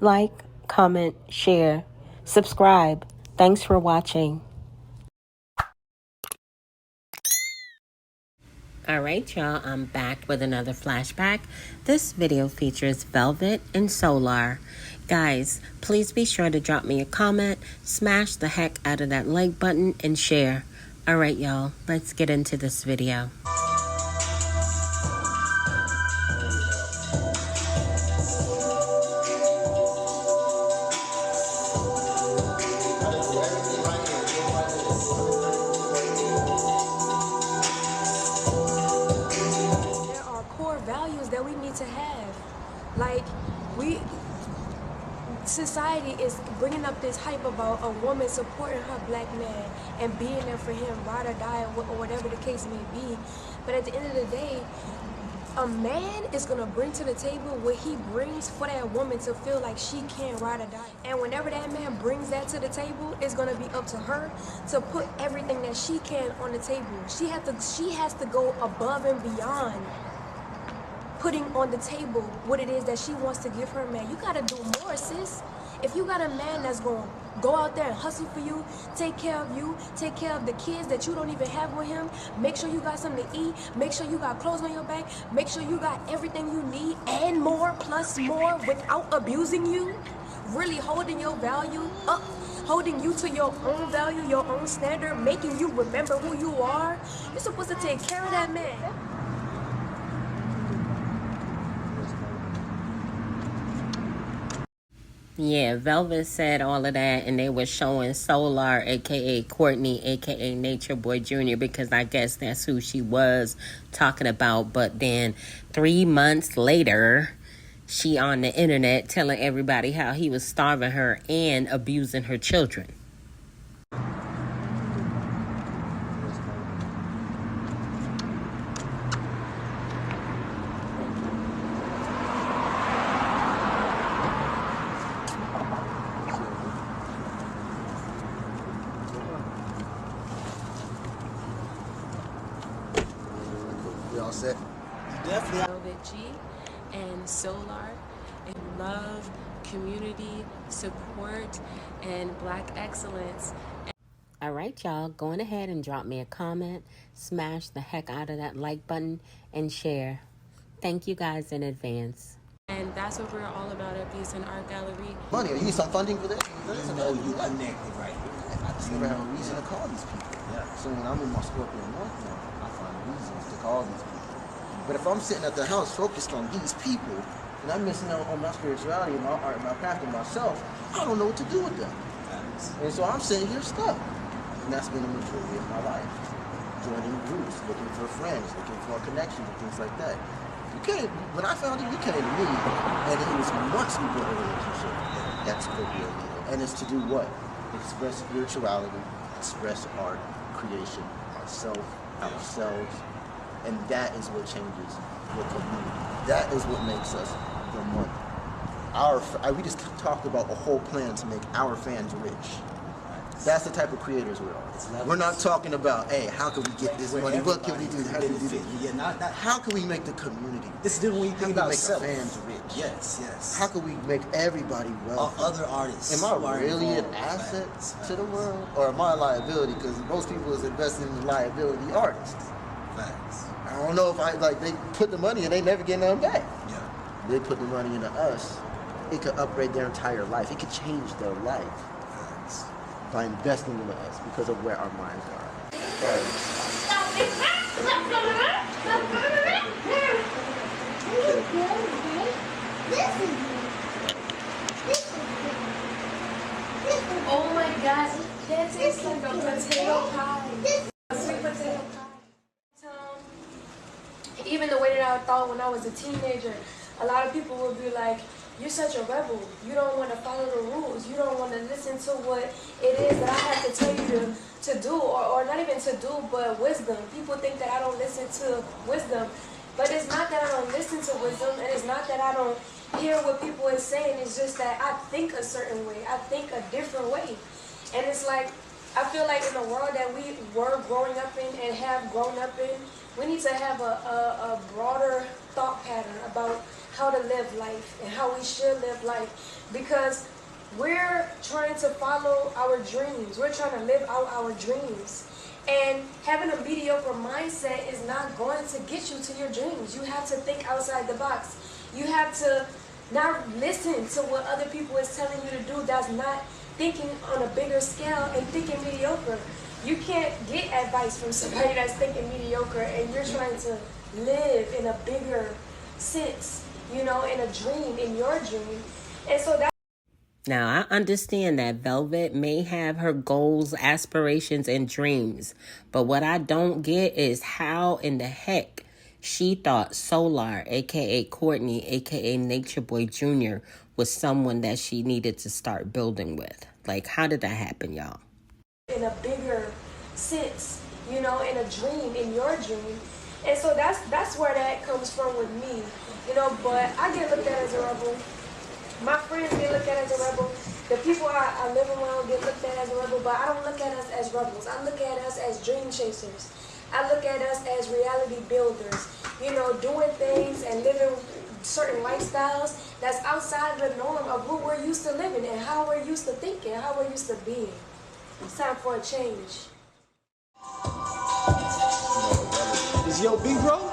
like, comment, share, subscribe. Thanks for watching. Alright y'all, I'm back with another flashback. This video features Velvet and Solar. Guys, please be sure to drop me a comment, smash the heck out of that like button, and share. Alright y'all, let's get into this video. Values that we need to have. Like, society is bringing up this hype about a woman supporting her black man and being there for him, ride or die, or whatever the case may be. But at the end of the day, a man is gonna bring to the table what he brings for that woman to feel like she can ride or die. And whenever that man brings that to the table, it's gonna be up to her to put everything that she can on the table. She has to go above and beyond putting on the table what it is that she wants to give her man. You gotta do more, sis. If you got a man that's gonna go out there and hustle for you, take care of you, take care of the kids that you don't even have with him, make sure you got something to eat, make sure you got clothes on your back, make sure you got everything you need and more, plus more, without abusing you, really holding your value up, holding you to your own value, your own standard, making you remember who you are. You're supposed to take care of that man. Yeah, Velvet said all of that, and they were showing Solar, a.k.a. Courtney, a.k.a. Nature Boy Jr., because I guess that's who she was talking about. But then 3 months later, she on the internet telling everybody how he was starving her and abusing her children. Y'all set? Definitely. Velvet G and Solar, and love, community, support, and black excellence. All right, y'all, going ahead and drop me a comment, smash the heck out of that like button, and share. Thank you guys in advance. And that's what we're all about at Peace and Art Gallery. Money, you need some funding for this? You know you connected right here. I just never have a reason to call these people. Yeah. So when I'm in my Scorpio North now, I find reasons to call these people. But if I'm sitting at the house focused on these people, and I'm missing out on my spirituality, my art, my craft, and myself, I don't know what to do with them. And so I'm sitting here stuck. And that's been the majority of my life. Joining groups, looking for friends, looking for connections, and things like that. When I found it, you came to me, and it was once we built a relationship. That's Scorpio Leo. And it's to do what? Express spirituality, express art, creation, ourselves. And that is what changes the community. That is what makes us the money. We just talked about a whole plan to make our fans rich. That's the type of creators we are. We're not talking about, hey, how can we get this money? What can we do? How can we do this? Yeah, how can we make the community? This is different when you think about make self. the fans rich? Yes. How can we make everybody wealthy? Other artists. Am I really an asset to the world, or am I a liability? Because most people is investing in the liability artists. Facts. I don't know if they put the money and they never get nothing back. Yeah. They put the money into us. It could upgrade their entire life. It could change their life. Facts. By investing in us because of where our minds are. Oh my gosh, that tastes like a potato pie. A sweet potato pie. Even the way that I thought when I was a teenager, a lot of people would be like, you're such a rebel. You don't want to follow the rules. You don't want to listen to what it is that I have to tell you to do, or not even to do, but wisdom. People think that I don't listen to wisdom, but it's not that I don't listen to wisdom, and it's not that I don't hear what people are saying. It's just that I think a certain way. I think a different way. And it's like, I feel like in the world that we were growing up in and have grown up in, we need to have a broader thought pattern about how to live life and how we should live life, because we're trying to follow our dreams. We're trying to live out our dreams. And having a mediocre mindset is not going to get you to your dreams. You have to think outside the box. You have to not listen to what other people is telling you to do that's not thinking on a bigger scale and thinking mediocre. You can't get advice from somebody that's thinking mediocre and you're trying to live in a bigger sense, you know, in a dream, in your dream. And so that. Now, I understand that Velvet may have her goals, aspirations, and dreams, but what I don't get is how in the heck she thought Solar, aka Courtney, aka Nature Boy Jr., was someone that she needed to start building with. Like, how did that happen, y'all? In a bigger sense, you know, in a dream, in your dream. And so that's where that comes from with me, you know, but I get looked at as a rebel. My friends get looked at as a rebel. The people I live around get looked at as a rebel, but I don't look at us as rebels. I look at us as dream chasers. I look at us as reality builders, you know, doing things and living certain lifestyles that's outside the norm of what we're used to living and how we're used to thinking, how we're used to being. It's time for a change. Is yo B, bro?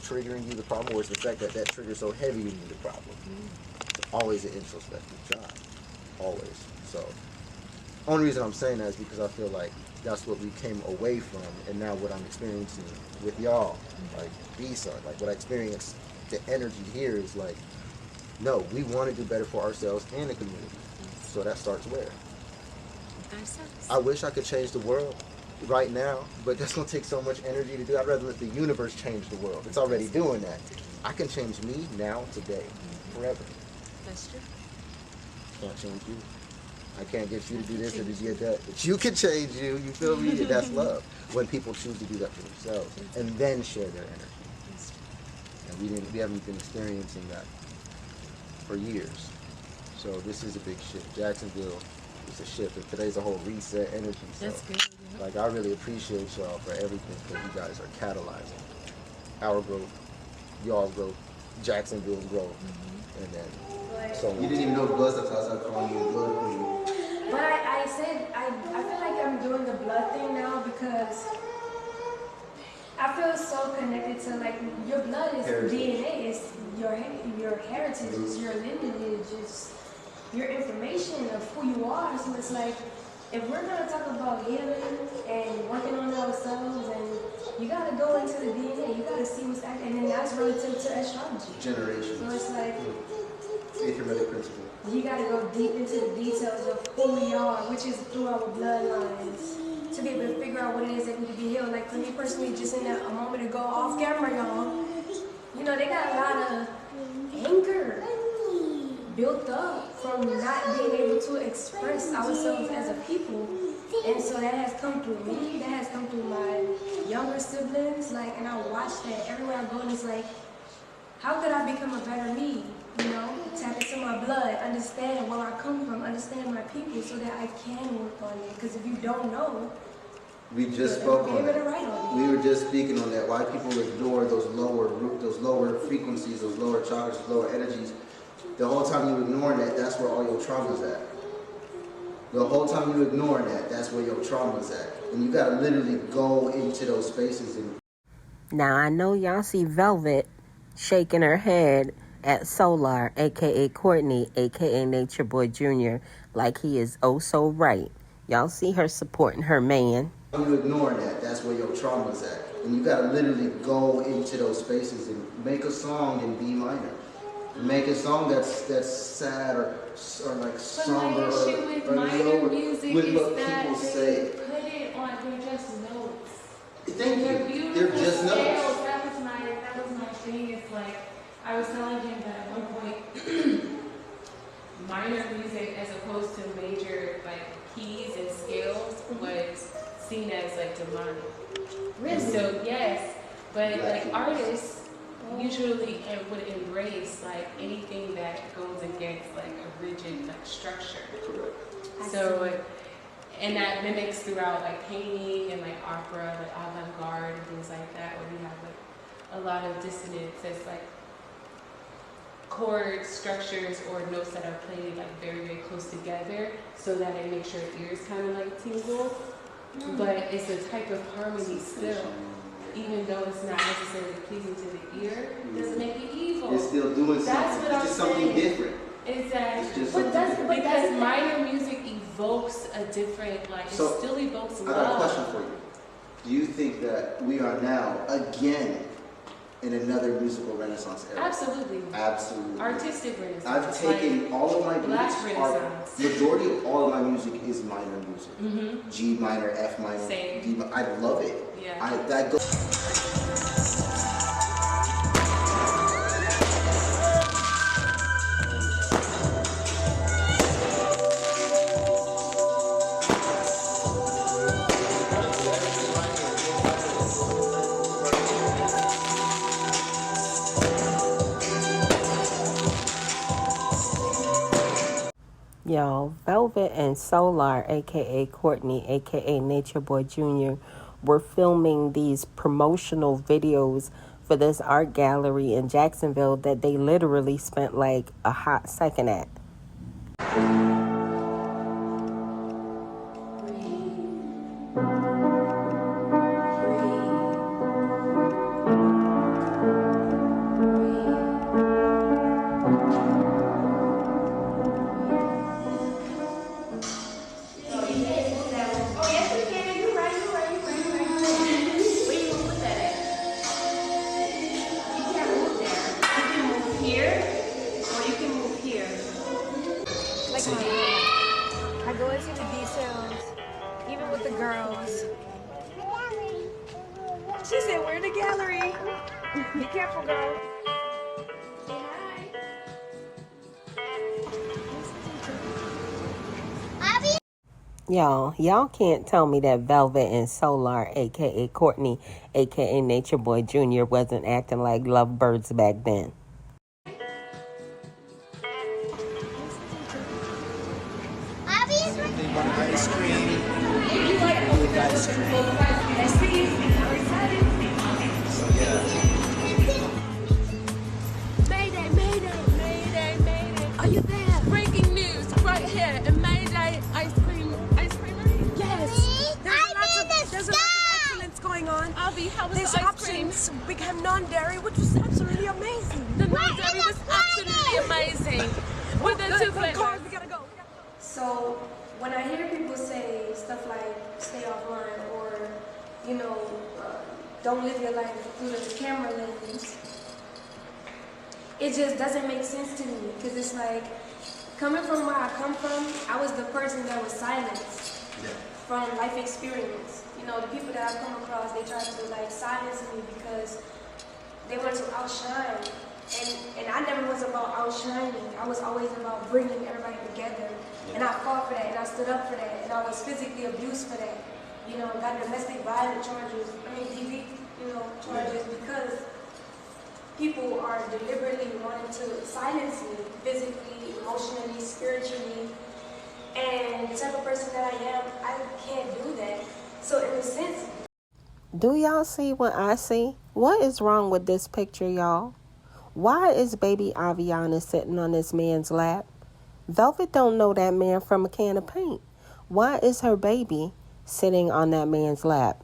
Triggering you the problem, or is the fact that that trigger so heavy in you the problem? It's always an introspective job, always. So, only reason I'm saying that is because I feel like that's what we came away from, and now what I'm experiencing with y'all, like B-Son, like what I experienced, the energy here is like, no, we want to do better for ourselves and the community. So that starts where? I wish I could change the world right now, but that's gonna take so much energy to do. I'd rather let the universe change the world. It's already doing that. I can change me now, today, forever. That's true. Can't change you. I can't get you to do this or to do that. But you can change you. You feel me? And that's love. When people choose to do that for themselves and then share their energy. And we haven't been experiencing that for years. So this is a big shift. Jacksonville is a shift, and today's a whole reset energy. So. That's good. Like, I really appreciate y'all for everything that you guys are catalyzing. Our growth, y'all growth, Jacksonville growth, and then so you didn't even know the blood stuff, so I started calling you the blood queen. But I said, I feel like I'm doing the blood thing now because I feel so connected to, like, your blood is Heritage. DNA, it's your heritage, it's your lineage, it's your information of who you are. So it's like, if we're gonna talk about healing and working on ourselves, and you gotta go into the DNA, you gotta see what's acting, and then that's relative to astrology. Generations. So it's like, Arithmetic principle. you gotta go deep into the details of who we are, which is through our bloodlines, to be able to figure out what it is that need to be healed. Like for me personally, just in a moment ago off camera, y'all, you know, they got a lot of anger built up from not being able to express ourselves as a people. And so that has come through me, that has come through my younger siblings, like, and I watch that everywhere I go, and it's like, how could I become a better me? You know, tap into my blood, understand where I come from, understand my people, so that I can work on it. Because if you don't know, We just spoke on you're that. gonna write on We were just speaking on that. Why people ignore those lower frequencies, those lower chakras, those lower energies. The whole time you ignoring that, that's where all your trauma's at. The whole time you ignoring that, that's where your trauma's at. And you gotta literally go into those spaces and. Now, I know y'all see Velvet shaking her head at Solar, a.k.a. Courtney, a.k.a. Nature Boy Jr., like he is oh so right. Y'all see her supporting her man. You ignoring that, that's where your trauma's at. And you gotta literally go into those spaces and make a song in B minor. Make a song that's sad or like somber But my issue with or minor lower music with is what that people they say. put it on, they're just notes. Thank They're you. beautiful They're just scales. notes. That was my thing. It's like, I was telling him that at one point, minor music as opposed to major like keys and scales was seen as like demonic. Really? So yes, but like artists usually would embrace like anything that goes against like a rigid like structure. So And that mimics throughout like painting and like opera, like avant-garde and things like that, where we have like a lot of dissonance that's like chord structures or notes that are played like very, very close together so that it makes your ears kind of like tingle. But it's a type of harmony still, even though it's not necessarily pleasing to the ear, it doesn't make it evil. It's still doing something. That's what It's I'm just something saying. different. Exactly. It's just But something different. because minor music evokes a different, like, So, it still evokes love. I got a question for you. Do you think that we are now, again, in another musical renaissance era? Absolutely. Absolutely. Artistic renaissance. I've taken like, all of my Black music, Renaissance. majority of all of my music is minor music. G minor, F minor, Same. D minor. I love it. Yeah. That goes. Y'all, Velvet and Solar, aka Courtney, aka Nature Boy Jr., were filming these promotional videos for this art gallery in Jacksonville that they literally spent like a hot second at. I go into the details, even with the girls. She said, we're in the gallery. Be careful, girl. Y'all can't tell me that Velvet and Solar, aka Courtney, aka Nature Boy Jr., wasn't acting like lovebirds back then. Ice cream. With ice cream. So yeah. Mayday, mayday, mayday, mayday. Are you there? Breaking news right here. And Mayday ice creamery? Yes. There's a lot of excellence going on. Avi, how was There's the ice cream? options. We have non-dairy, which was absolutely amazing. The non-dairy was absolutely amazing. With the two Cars, flavors. we gotta go. So when I hear people say stuff like stay offline or, you know, don't live your life through the camera lens, it just doesn't make sense to me because it's like coming from where I come from, I was the person that was silenced from life experience. You know, the people that I come across, they try to like silence me because they want to outshine. And I never was about outshining. I was always about bringing everybody together. And I fought for that, and I stood up for that, and I was physically abused for that. You know, got domestic violence charges, DV, charges because people are deliberately wanting to silence me physically, emotionally, spiritually. And the type of person that I am, I can't do that. So in a sense... Do y'all see what I see? What is wrong with this picture, y'all? Why is baby Aviana sitting on this man's lap? Velvet don't know that man from a can of paint. Why is her baby sitting on that man's lap?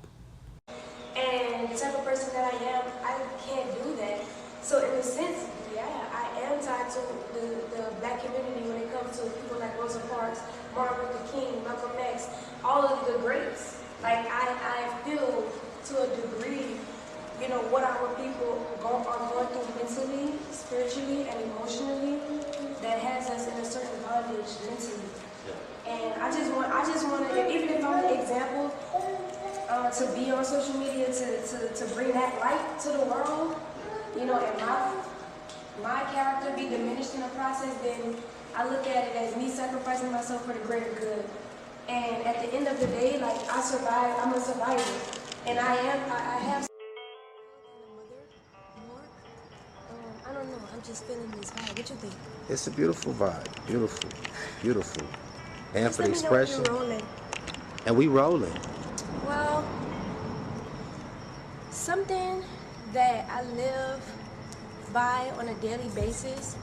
And the type of person that I am, I can't do that. So in a sense, yeah, I am tied to the black community when it comes to people like Rosa Parks, Martin Luther King, Malcolm X, all of the greats. Like I feel to a degree, you know, what our people are going through mentally, spiritually, and emotionally that has us in a certain bondage mentally. And I just want to, even if I'm an example, to be on social media, to bring that light to the world, you know, and my character be diminished in the process, then I look at it as me sacrificing myself for the greater good. And at the end of the day, like, I survived, I'm a survivor. And I have... I don't know, I'm just feeling this vibe. What you think? It's a beautiful vibe. Beautiful. Beautiful. And Just for the let me know when expression. you're rolling. and we rolling. Well, something that I live by on a daily basis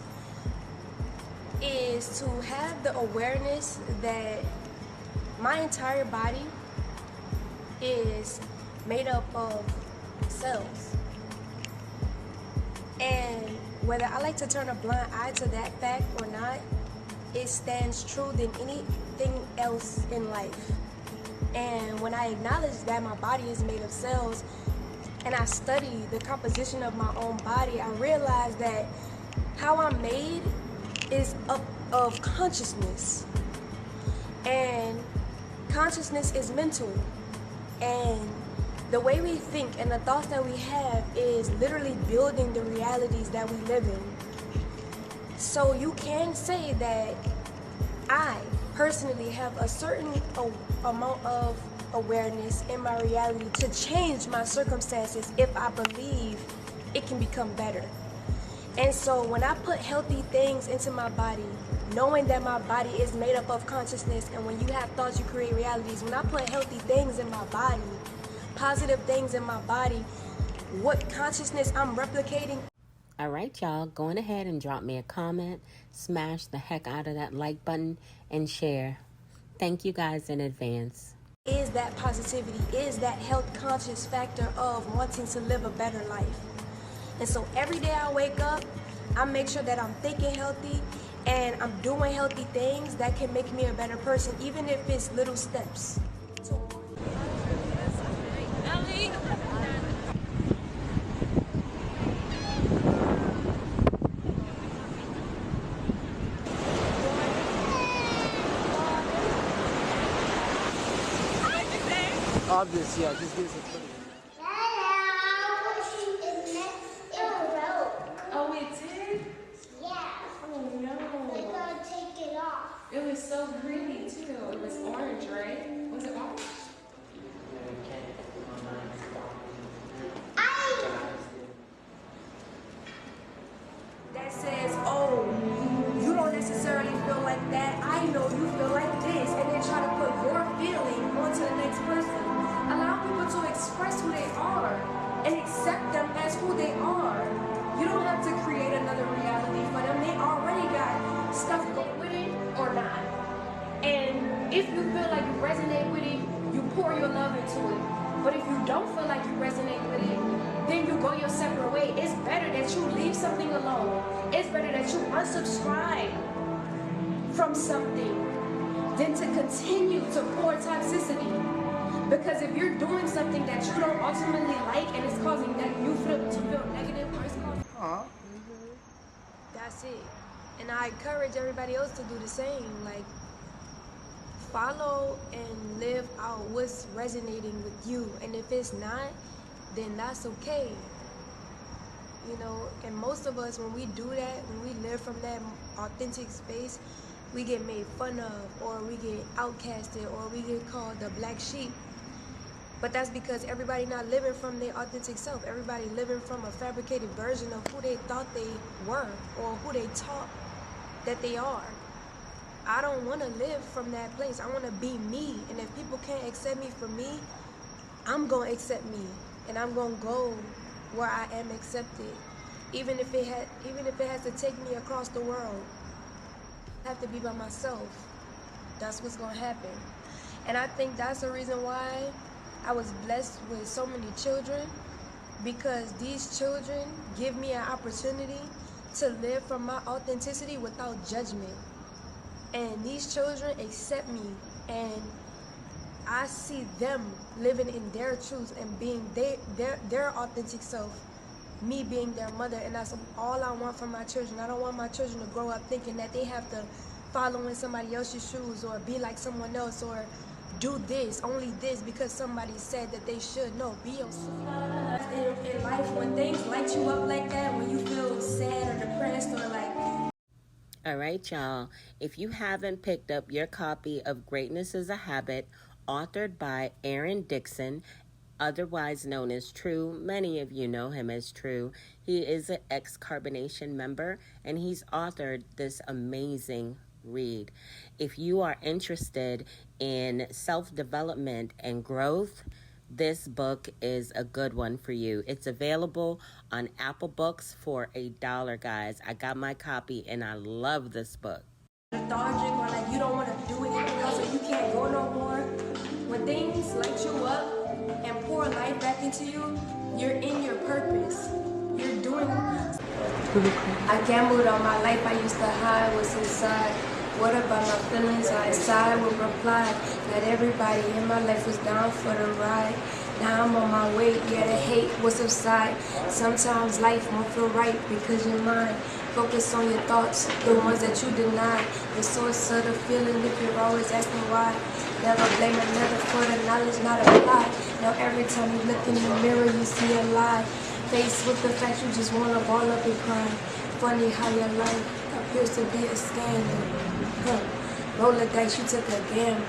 is to have the awareness that my entire body is made up of cells. And whether I like to turn a blind eye to that fact or not, it stands true than anything else in life. And when I acknowledge that my body is made of cells and I study the composition of my own body, I realize that how I'm made is of consciousness. And consciousness is mental. And the way we think and the thoughts that we have is literally building the realities that we live in. So you can say that I personally have a certain amount of awareness in my reality to change my circumstances if I believe it can become better. And so when I put healthy things into my body, knowing that my body is made up of consciousness, and when you have thoughts, you create realities. When I put healthy things in my body, positive things in my body, what consciousness I'm replicating. All right, y'all, going ahead and drop me a comment, smash the heck out of that like button, and share. Thank you guys in advance. Is that positivity, is that health conscious factor of wanting to live a better life. And so every day I wake up, I make sure that I'm thinking healthy and I'm doing healthy things that can make me a better person, even if it's little steps. Obvious, yeah, just give us a footage. Oh, it did? Yeah. Oh no. We're gonna take it off. It was so pretty too. It was orange, right? Was it orange? That says, oh, you don't necessarily feel like that. I know you feel like this. And then try to put your feeling onto the next person. Allow people to express who they are and accept them as who they are. You don't have to create another reality for them. They already got stuff going with it or not. And if you feel like you resonate with it, you pour your love into it. But if you don't feel like you resonate with it, then you go your separate way. It's better that you leave something alone. It's better that you unsubscribe from something than to continue to pour toxicity. Because if you're doing something that you don't ultimately like and it's causing you to feel negative or it's causing... That's it. And I encourage everybody else to do the same. Like, follow and live out what's resonating with you. And if it's not, then that's okay. You know, and most of us, when we do that, when we live from that authentic space, we get made fun of, or we get outcasted, or we get called the black sheep. But that's because everybody not living from their authentic self. Everybody living from a fabricated version of who they thought they were, or who they taught that they are. I don't want to live from that place. I want to be me. And if people can't accept me for me, I'm going to accept me. And I'm going to go where I am accepted. Even if it has to take me across the world. I have to be by myself. That's what's going to happen. And I think that's the reason why I was blessed with so many children, because these children give me an opportunity to live from my authenticity without judgment. And these children accept me, and I see them living in their truth and being their authentic self, me being their mother. And that's all I want from my children. I don't want my children to grow up thinking that they have to follow in somebody else's shoes or be like someone else or do this, only this, because somebody said that they should. No, be yourself. In life, when things light you up like that, when you feel sad or depressed or like... All right, y'all. If you haven't picked up your copy of Greatness is a Habit, authored by Aaron Dixon, otherwise known as True. Many of you know him as True. He is an ex-Carbonation member, and he's authored this amazing read. If you are interested in self-development and growth, this book is a good one for you. It's available on Apple Books for $1, guys. I got my copy and I love this book. Lethargic or like you don't want to do anything else or you can't go no more. When things light you up and pour life back into you, you're in your purpose. You're doing. I gambled on my life. I used to hide what's inside. What about my feelings? I inside would reply that everybody in my life was down for the ride. Now I'm on my way, yeah, to hate what's inside. Sometimes life won't feel right because you're mine. Focus on your thoughts, the ones that you deny. The source of the feeling if you're always asking why. Never blame another for the knowledge not applied. Now every time you look in the mirror, you see a lie. Faced with the fact you just want to ball up and cry. Funny how your life appears to be a scandal. Roll the dice, you took a gamble.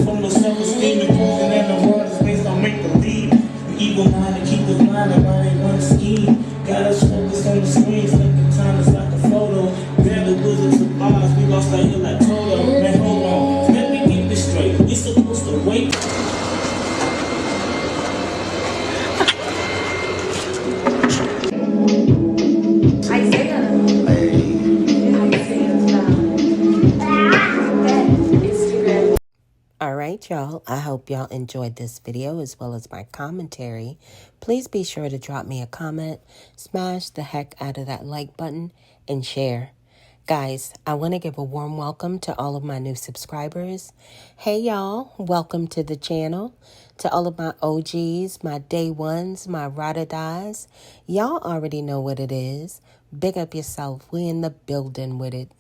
From the self-esteem, you posing in the world is based on make-believe. You evil mind to keep us blinded by they one scheme. Got us focused on the screen, flipping time is like a photo. They're the Wizards of Oz, we lost our ear like Toto. Man, hold on, let me get this straight. You're supposed to wait. Isaiah. All right, y'all. I hope y'all enjoyed this video as well as my commentary. Please be sure to drop me a comment, smash the heck out of that like button, and share. Guys, I want to give a warm welcome to all of my new subscribers. Hey, y'all. Welcome to the channel. To all of my OGs, my day ones, my ride or dies. Y'all already know what it is. Big up yourself. We in the building with it.